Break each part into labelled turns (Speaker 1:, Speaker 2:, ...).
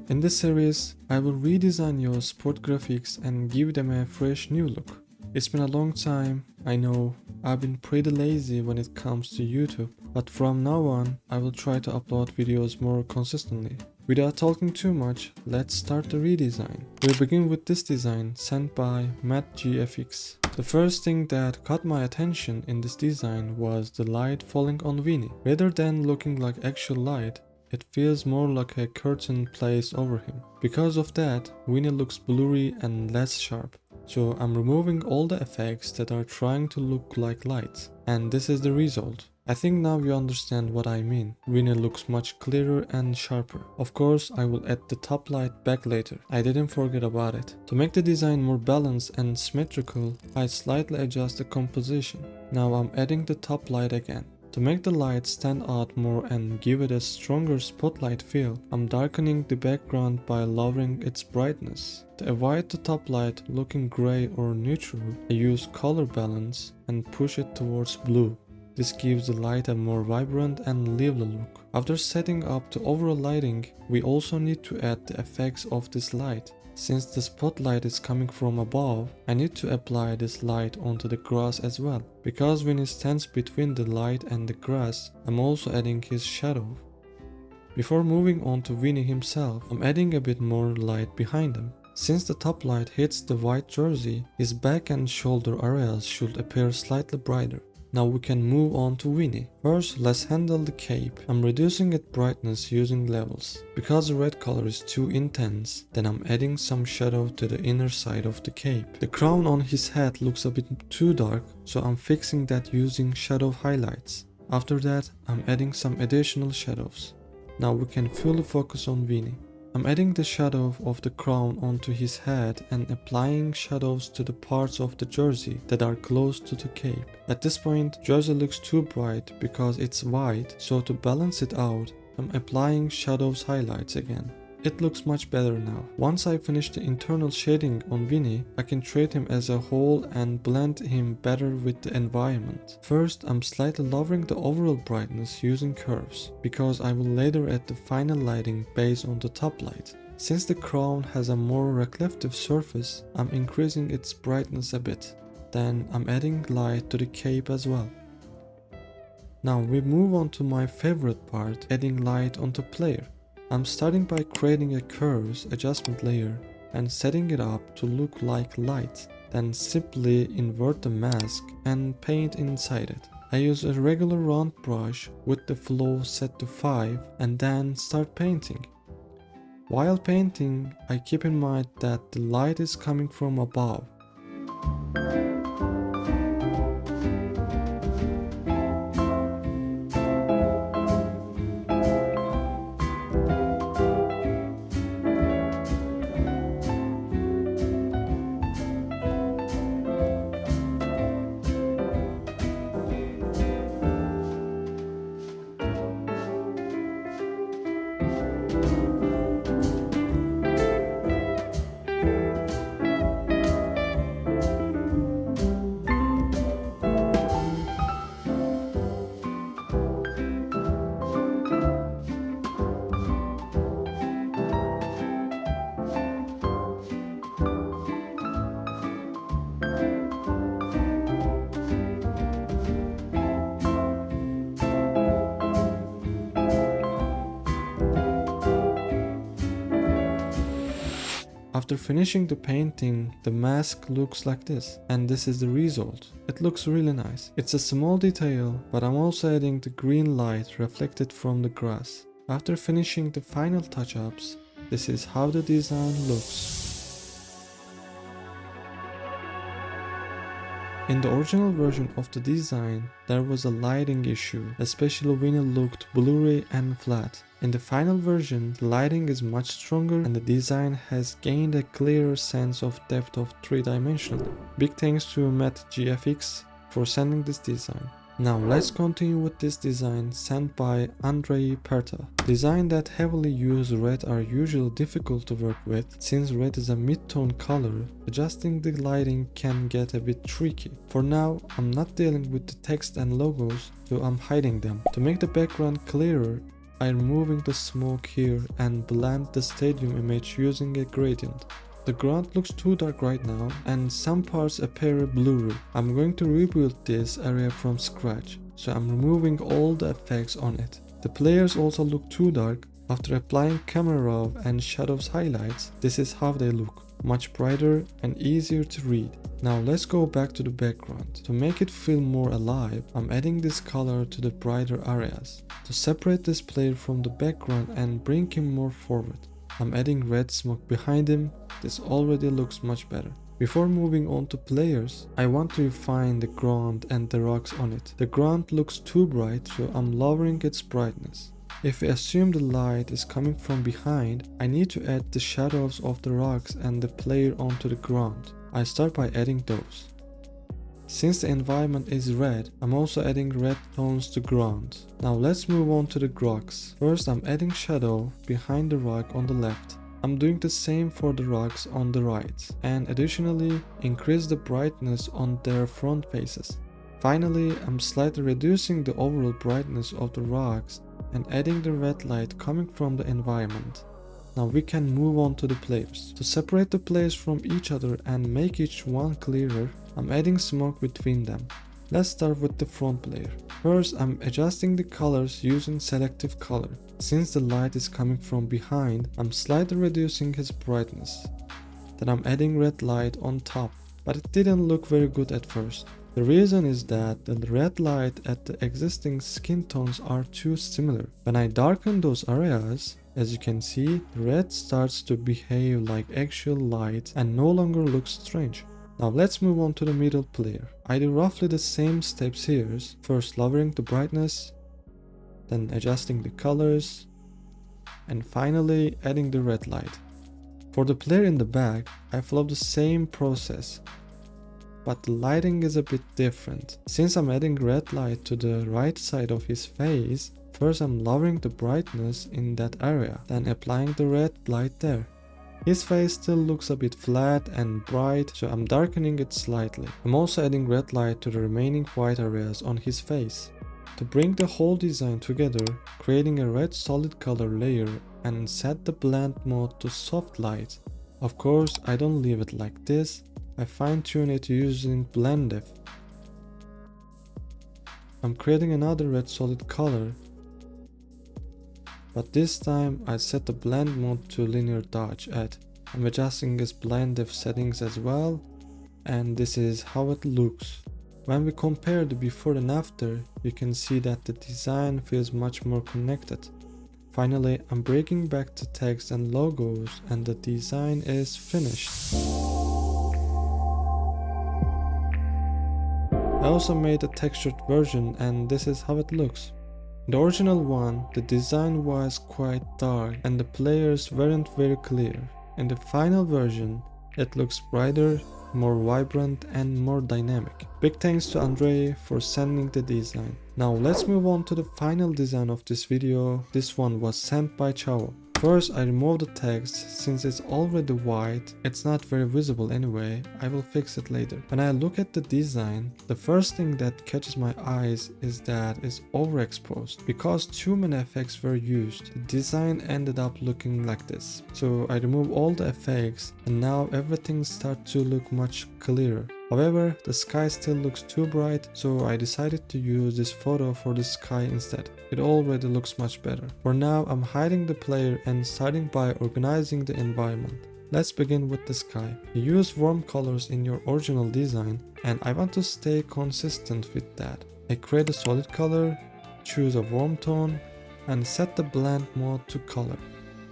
Speaker 1: In this series, I will redesign your sport graphics and give them a fresh new look. It's been a long time, I know. I've been pretty lazy when it comes to YouTube, but from now on, I will try to upload videos more consistently. Without talking too much, let's start the redesign. We'll begin with this design sent by Matt GFX. The first thing that caught my attention in this design was the light falling on Winnie. Rather than looking like actual light, it feels more like a curtain placed over him. Because of that, Winnie looks blurry and less sharp. So I'm removing all the effects that are trying to look like lights. And this is the result. I think now you understand what I mean. Winnie looks much clearer and sharper. Of course, I will add the top light back later. I didn't forget about it. To make the design more balanced and symmetrical, I slightly adjust the composition. Now I'm adding the top light again. To make the light stand out more and give it a stronger spotlight feel, I'm darkening the background by lowering its brightness. To avoid the top light looking gray or neutral, I use color balance and push it towards blue. This gives the light a more vibrant and lively look. After setting up the overall lighting, we also need to add the effects of this light. Since the spotlight is coming from above, I need to apply this light onto the grass as well. Because Winnie stands between the light and the grass, I'm also adding his shadow. Before moving on to Winnie himself, I'm adding a bit more light behind him. Since the top light hits the white jersey, his back and shoulder areas should appear slightly brighter. Now we can move on to Winnie. First, let's handle the cape. I'm reducing its brightness using levels. Because the red color is too intense, then I'm adding some shadow to the inner side of the cape. The crown on his head looks a bit too dark, so I'm fixing that using shadow highlights. After that, I'm adding some additional shadows. Now we can fully focus on Winnie. I'm adding the shadow of the crown onto his head and applying shadows to the parts of the jersey that are close to the cape. At this point, jersey looks too bright because it's white, so to balance it out, I'm applying shadows highlights again. It looks much better now. Once I finish the internal shading on Winnie, I can treat him as a whole and blend him better with the environment. First, I'm slightly lowering the overall brightness using curves, because I will later add the final lighting based on the top light. Since the crown has a more reflective surface, I'm increasing its brightness a bit. Then I'm adding light to the cape as well. Now we move on to my favorite part, adding light onto player. I'm starting by creating a curves adjustment layer and setting it up to look like light, then simply invert the mask and paint inside it. I use a regular round brush with the flow set to 5 and then start painting. While painting, I keep in mind that the light is coming from above. After finishing the painting, the mask looks like this, and this is the result. It looks really nice. It's a small detail, but I'm also adding the green light reflected from the grass. After finishing the final touch-ups, this is how the design looks. In the original version of the design, there was a lighting issue, especially when it looked blurry and flat. In the final version, the lighting is much stronger and the design has gained a clearer sense of depth of three-dimensionally. Big thanks to Matt GFX for sending this design. Now let's continue with this design sent by Perta. Designs that heavily use red are usually difficult to work with. Since red is a mid-tone color, adjusting the lighting can get a bit tricky. For now, I'm not dealing with the text and logos, so I'm hiding them. To make the background clearer, I'm removing the smoke here and blend the stadium image using a gradient. The ground looks too dark right now and some parts appear blurry. I'm going to rebuild this area from scratch, so I'm removing all the effects on it. The players also look too dark. After applying camera raw and shadows highlights, this is how they look. Much brighter and easier to read. Now let's go back to the background. To make it feel more alive, I'm adding this color to the brighter areas. To separate this player from the background and bring him more forward, I'm adding red smoke behind him. This already looks much better. Before moving on to players, I want to refine the ground and the rocks on it. The ground looks too bright, so I'm lowering its brightness. If we assume the light is coming from behind, I need to add the shadows of the rocks and the player onto the ground. I start by adding those. Since the environment is red, I'm also adding red tones to ground. Now let's move on to the rocks. First I'm adding shadow behind the rock on the left. I'm doing the same for the rocks on the right, and additionally increase the brightness on their front faces. Finally, I'm slightly reducing the overall brightness of the rocks and adding the red light coming from the environment. Now we can move on to the players. To separate the players from each other and make each one clearer, I'm adding smoke between them. Let's start with the front player. First, I'm adjusting the colors using selective color. Since the light is coming from behind, I'm slightly reducing his brightness. Then I'm adding red light on top, but it didn't look very good at first. The reason is that the red light at the existing skin tones are too similar. When I darken those areas, as you can see, the red starts to behave like actual light and no longer looks strange. Now let's move on to the middle player. I do roughly the same steps here, first lowering the brightness, then adjusting the colors, and finally adding the red light. For the player in the back, I follow the same process, but the lighting is a bit different. Since I'm adding red light to the right side of his face, first I'm lowering the brightness in that area, then applying the red light there. His face still looks a bit flat and bright, so I'm darkening it slightly. I'm also adding red light to the remaining white areas on his face. To bring the whole design together, creating a red solid color layer and set the blend mode to soft light. Of course, I don't leave it like this. I fine-tune it using blend diff. I'm creating another red solid color, but this time I set the blend mode to linear dodge at. I'm adjusting this blend diff settings as well, and this is how it looks. When we compare the before and after, you can see that the design feels much more connected. Finally, I'm breaking back the text and logos and the design is finished. I also made a textured version and this is how it looks. In the original one, the design was quite dark and the players weren't very clear. In the final version, it looks brighter, more vibrant and more dynamic. Big thanks to Andre for sending the design. Now let's move on to the final design of this video. This one was sent by Chiao. First, I removed the text. Since it's already white, it's not very visible anyway. I will fix it later. When I look at the design, the first thing that catches my eyes is that it's overexposed. Because too many effects were used, the design ended up looking like this. So I remove all the effects and now everything starts to look much clearer. However, the sky still looks too bright, so I decided to use this photo for the sky instead. It already looks much better. For now, I'm hiding the player and starting by organizing the environment. Let's begin with the sky. You use warm colors in your original design, and I want to stay consistent with that. I create a solid color, choose a warm tone, and set the blend mode to color.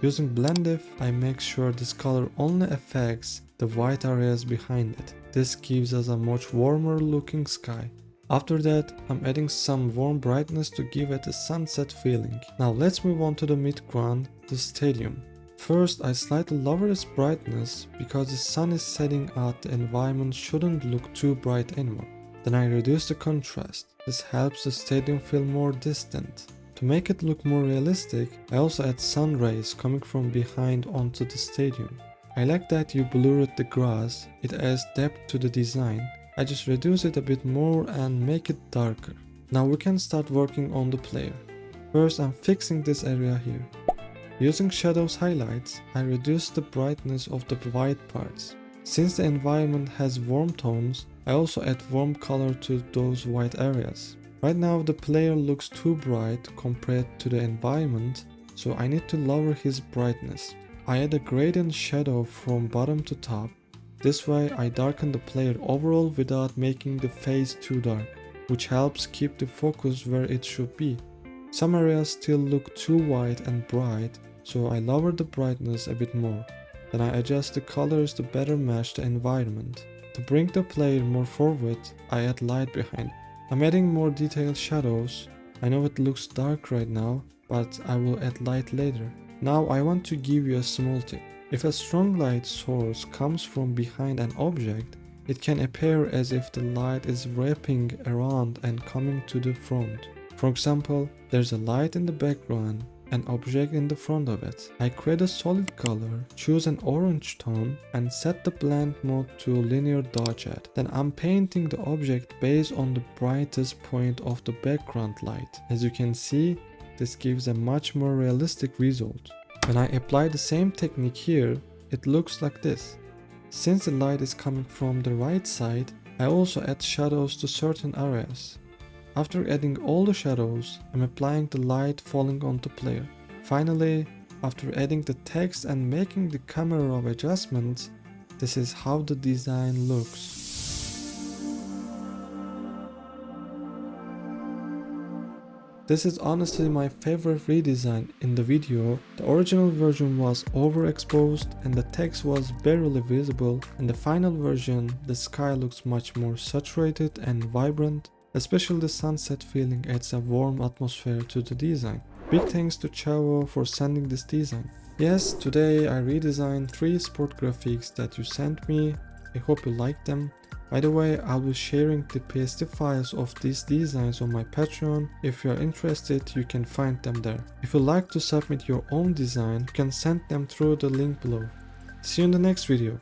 Speaker 1: Using blend diff, I make sure this color only affects the white areas behind it. This gives us a much warmer looking sky. After that, I'm adding some warm brightness to give it a sunset feeling. Now let's move on to the mid-ground, the stadium. First, I slightly lower its brightness because the sun is setting out, the environment shouldn't look too bright anymore. Then I reduce the contrast. This helps the stadium feel more distant. To make it look more realistic, I also add sun rays coming from behind onto the stadium. I like that you blurred the grass, it adds depth to the design. I just reduce it a bit more and make it darker. Now we can start working on the player. First, I'm fixing this area here. Using shadows highlights, I reduce the brightness of the white parts. Since the environment has warm tones, I also add warm color to those white areas. Right now the player looks too bright compared to the environment, so I need to lower his brightness. I add a gradient shadow from bottom to top. This way I darken the player overall without making the face too dark, which helps keep the focus where it should be. Some areas still look too white and bright, so I lower the brightness a bit more. Then I adjust the colors to better match the environment. To bring the player more forward, I add light behind. I'm adding more detailed shadows. I know it looks dark right now, but I will add light later. Now I want to give you a small tip. If a strong light source comes from behind an object, it can appear as if the light is wrapping around and coming to the front. For example, there's a light in the background, an object in the front of it. I create a solid color, choose an orange tone, and set the blend mode to linear dodge add. Then I'm painting the object based on the brightest point of the background light. As you can see, this gives a much more realistic result. When I apply the same technique here, it looks like this. Since the light is coming from the right side, I also add shadows to certain areas. After adding all the shadows, I'm applying the light falling on the player. Finally, after adding the text and making the camera adjustments, this is how the design looks. This is honestly my favorite redesign in the video. The original version was overexposed and the text was barely visible. In the final version, the sky looks much more saturated and vibrant. Especially the sunset feeling adds a warm atmosphere to the design. Big thanks to Chiao for sending this design. Yes, today I redesigned 3 sport graphics that you sent me. I hope you liked them. By the way, I'll be sharing the PSD files of these designs on my Patreon. If you are interested, you can find them there. If you'd like to submit your own design, you can send them through the link below. See you in the next video.